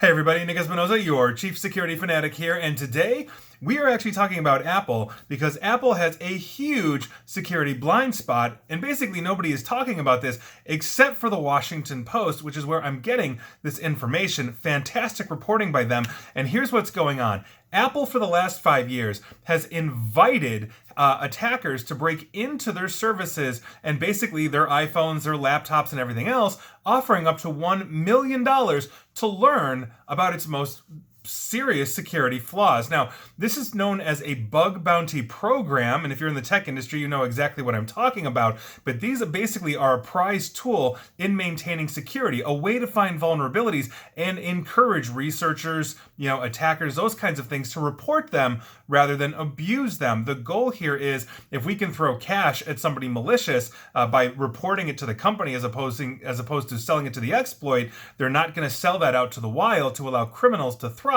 Hey everybody, Nick Espinosa, your chief security fanatic here, and today we are actually talking about Apple because Apple has a huge security blind spot, and basically nobody is talking about this except for the Washington Post, which is where I'm getting this information. Fantastic reporting by them, and here's what's going on. Apple, for the last 5 years, has invited attackers to break into their services and basically their iPhones, their laptops, and everything else, offering up to $1 million to learn about its most serious security flaws. Now, this is known as a bug bounty program, and if you're in the tech industry, you know exactly what I'm talking about. But these basically are a prized tool in maintaining security, a way to find vulnerabilities and encourage researchers, attackers, those kinds of things to report them rather than abuse them. The goal here is if we can throw cash at somebody malicious by reporting it to the company as opposed to selling it to the exploit, they're not going to sell that out to the wild to allow criminals to thrive.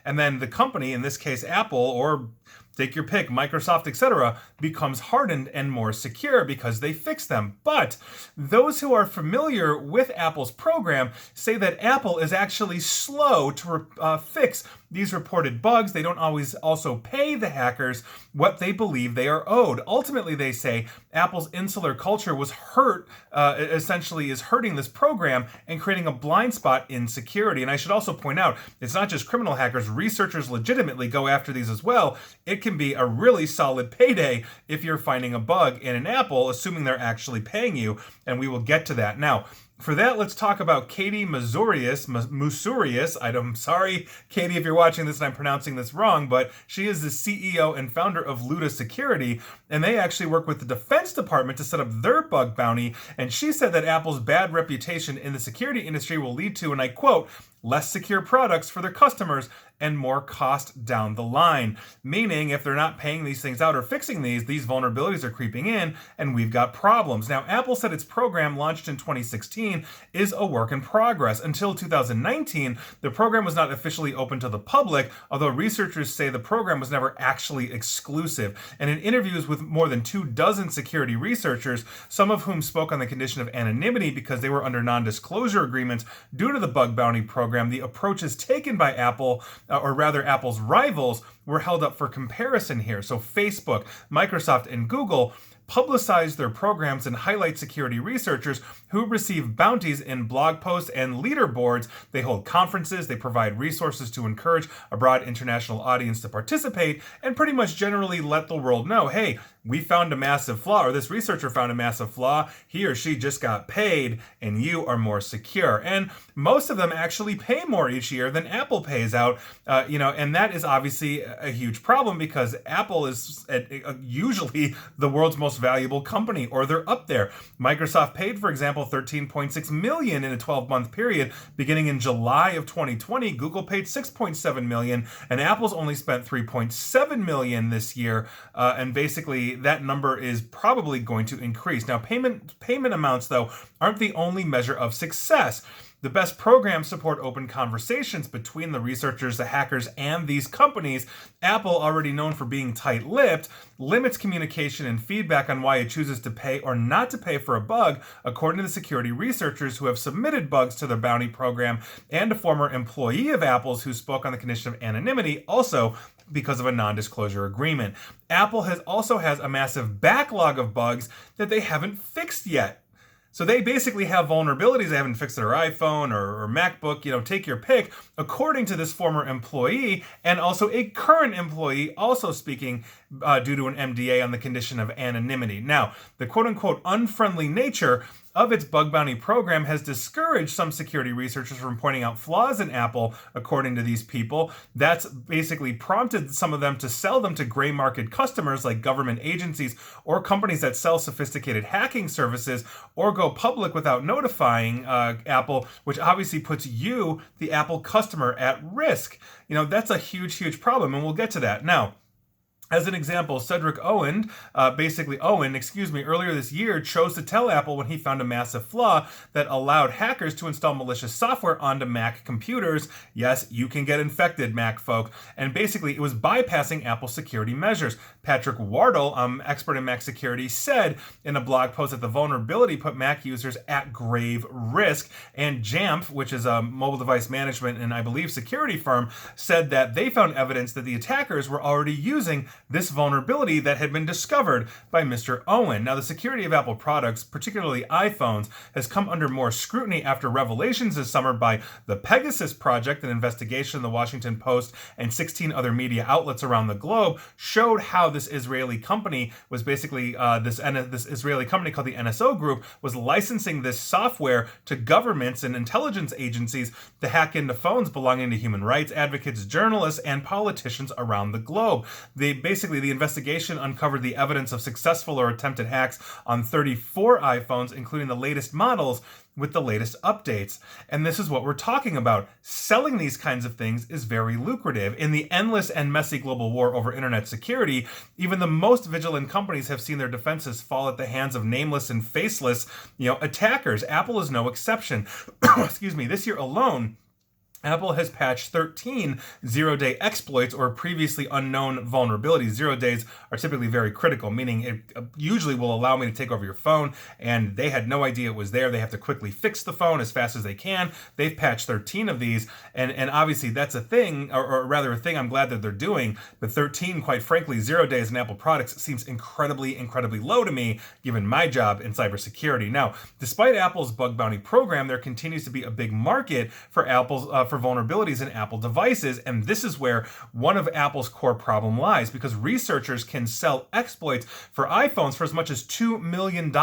And then the company, in this case Apple, or take your pick, Microsoft, etc., becomes hardened and more secure because they fix them. But those who are familiar with Apple's program say that Apple is actually slow to fix these reported bugs. They don't always also pay the hackers what they believe they are owed. Ultimately, they say Apple's insular culture was essentially is hurting this program and creating a blind spot in security. And I should also point out, it's not just criminal hackers. Researchers legitimately go after these as well. It can be a really solid payday if you're finding a bug in an Apple, assuming they're actually paying you, and we will get to that. Now, for that, let's talk about Katie Musurius. I'm sorry, Katie, if you're watching this and I'm pronouncing this wrong, but she is the CEO and founder of Luda Security, and they actually work with the Defense Department to set up their bug bounty, and she said that Apple's bad reputation in the security industry will lead to, and I quote, less secure products for their customers and more cost down the line. Meaning, if they're not paying these things out or fixing these vulnerabilities are creeping in and we've got problems. Now, Apple said its program, launched in 2016, is a work in progress. Until 2019, the program was not officially open to the public, although researchers say the program was never actually exclusive. And in interviews with more than 24 security researchers, some of whom spoke on the condition of anonymity because they were under non-disclosure agreements due to the bug bounty program, the approaches taken by Apple, or rather Apple's rivals, were held up for comparison here. So Facebook, Microsoft, and Google publicize their programs and highlight security researchers who receive bounties in blog posts and leaderboards. They hold conferences, they provide resources to encourage a broad international audience to participate, and pretty much generally let the world know, hey, we found a massive flaw, or this researcher found a massive flaw, he or she just got paid, and you are more secure. And most of them actually pay more each year than Apple pays out, and that is obviously a huge problem because Apple is usually the world's most valuable company, or they're up there. Microsoft paid, for example, $13.6 million in a 12-month period beginning in July of 2020. Google paid $6.7 million, and Apple's only spent $3.7 million this year, and basically that number is probably going to increase. Now, payment amounts, though, aren't the only measure of success. The best programs support open conversations between the researchers, the hackers, and these companies. Apple, already known for being tight-lipped, limits communication and feedback on why it chooses to pay or not to pay for a bug, according to the security researchers who have submitted bugs to their bounty program, and a former employee of Apple's who spoke on the condition of anonymity, also because of a non-disclosure agreement. Apple also has a massive backlog of bugs that they haven't fixed yet. So they basically have vulnerabilities they haven't fixed their iPhone or MacBook, take your pick, according to this former employee, and also a current employee also speaking due to an NDA on the condition of anonymity. Now, the quote-unquote unfriendly nature of its bug bounty program has discouraged some security researchers from pointing out flaws in Apple, according to these people. That's basically prompted some of them to sell them to gray market customers like government agencies or companies that sell sophisticated hacking services, or go public without notifying Apple, which obviously puts you, the Apple customer, at risk. That's a huge, huge problem, and we'll get to that. Now, As an example, Cedric Owen, earlier this year chose to tell Apple when he found a massive flaw that allowed hackers to install malicious software onto Mac computers. Yes, you can get infected, Mac folk. And basically, it was bypassing Apple's security measures. Patrick Wardle, expert in Mac security, said in a blog post that the vulnerability put Mac users at grave risk. And Jamf, which is a mobile device management and I believe security firm, said that they found evidence that the attackers were already using this vulnerability that had been discovered by Mr. Owen. Now, the security of Apple products, particularly iPhones, has come under more scrutiny after revelations this summer by the Pegasus Project, an investigation in the Washington Post and 16 other media outlets around the globe, showed how this Israeli company was basically, this Israeli company called the NSO Group was licensing this software to governments and intelligence agencies to hack into phones belonging to human rights advocates, journalists, and politicians around the globe. Basically, the investigation uncovered the evidence of successful or attempted hacks on 34 iPhones, including the latest models with the latest updates. And this is what we're talking about. Selling these kinds of things is very lucrative. In the endless and messy global war over internet security, even the most vigilant companies have seen their defenses fall at the hands of nameless and faceless, attackers. Apple is no exception. Excuse me. This year alone, Apple has patched 13 zero-day exploits or previously unknown vulnerabilities. 0 days are typically very critical, meaning it usually will allow me to take over your phone, and they had no idea it was there. They have to quickly fix the phone as fast as they can. They've patched 13 of these, and obviously that's a thing, or rather a thing I'm glad that they're doing, but 13, quite frankly, 0 days in Apple products seems incredibly, incredibly low to me, given my job in cybersecurity. Now, despite Apple's bug bounty program, there continues to be a big market for for vulnerabilities in Apple devices, and this is where one of Apple's core problem lies, because researchers can sell exploits for iPhones for as much as $2 million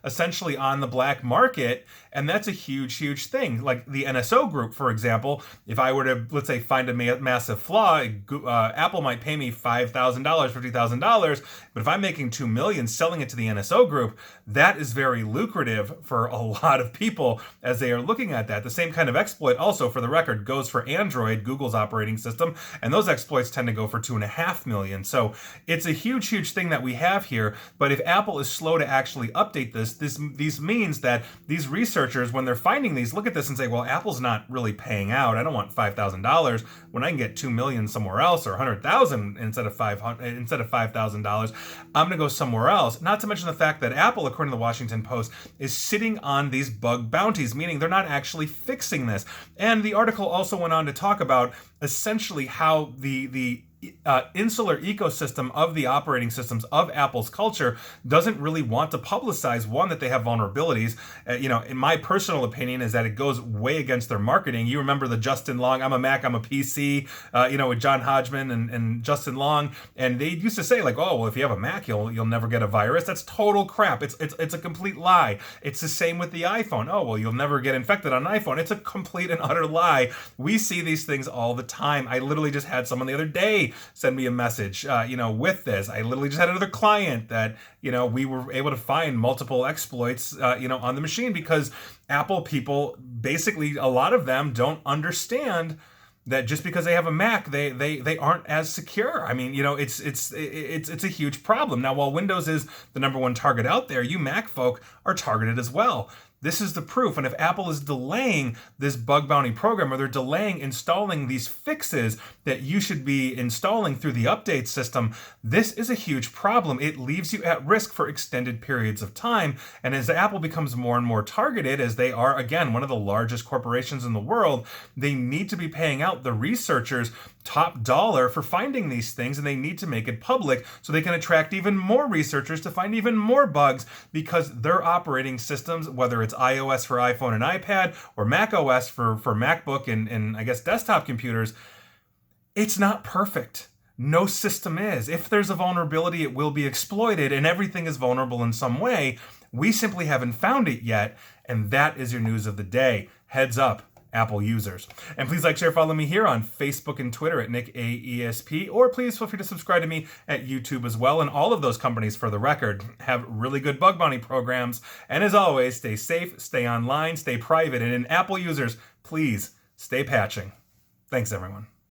essentially on the black market, and that's a huge, huge thing. Like the NSO Group, for example, if I were to, let's say, find a massive flaw, Apple might pay me $5,000, $50,000, but if I'm making $2 million selling it to the NSO Group, that is very lucrative for a lot of people as they are looking at that. The same kind of exploit also, for the record, goes for Android, Google's operating system, and those exploits tend to go for $2.5 million. So it's a huge, huge thing that we have here. But if Apple is slow to actually update this means that these researchers, when they're finding these, look at this and say, well, Apple's not really paying out. I don't want $5,000 when I can get $2 million somewhere else, or $100,000 instead of $5,000. I'm gonna go somewhere else. Not to mention the fact that Apple, according to the Washington Post, is sitting on these bug bounties, meaning they're not actually fixing this. And the article also went on to talk about essentially how the insular ecosystem of the operating systems of Apple's culture doesn't really want to publicize, one, that they have vulnerabilities. In my personal opinion, is that it goes way against their marketing. You remember the Justin Long, I'm a Mac, I'm a PC, with John Hodgman and Justin Long, and they used to say like, oh, well, if you have a Mac, you'll never get a virus. That's total crap. It's a complete lie. It's the same with the iPhone. Oh, well, you'll never get infected on an iPhone. It's a complete and utter lie. We see these things all the time. I literally just had someone the other day send me a message, with this. I literally just had another client that, we were able to find multiple exploits, on the machine, because Apple people, basically, a lot of them don't understand that just because they have a Mac, they aren't as secure. I mean, it's a huge problem. Now, while Windows is the number one target out there, you Mac folk are targeted as well. This is the proof. And if Apple is delaying this bug bounty program, or they're delaying installing these fixes that you should be installing through the update system, this is a huge problem. It leaves you at risk for extended periods of time. And as Apple becomes more and more targeted, as they are, again, one of the largest corporations in the world, they need to be paying out the researchers top dollar for finding these things, and they need to make it public so they can attract even more researchers to find even more bugs, because their operating systems, whether it's iOS for iPhone and iPad, or Mac OS for MacBook and I guess desktop computers, it's not perfect. No system is. If there's a vulnerability, it will be exploited, and everything is vulnerable in some way. We simply haven't found it yet, and that is your news of the day. Heads up, Apple users. And please like, share, follow me here on Facebook and Twitter at NickAESP, or please feel free to subscribe to me at YouTube as well. And all of those companies, for the record, have really good bug bounty programs. And as always, stay safe, stay online, stay private, and in Apple users, please stay patching. Thanks, everyone.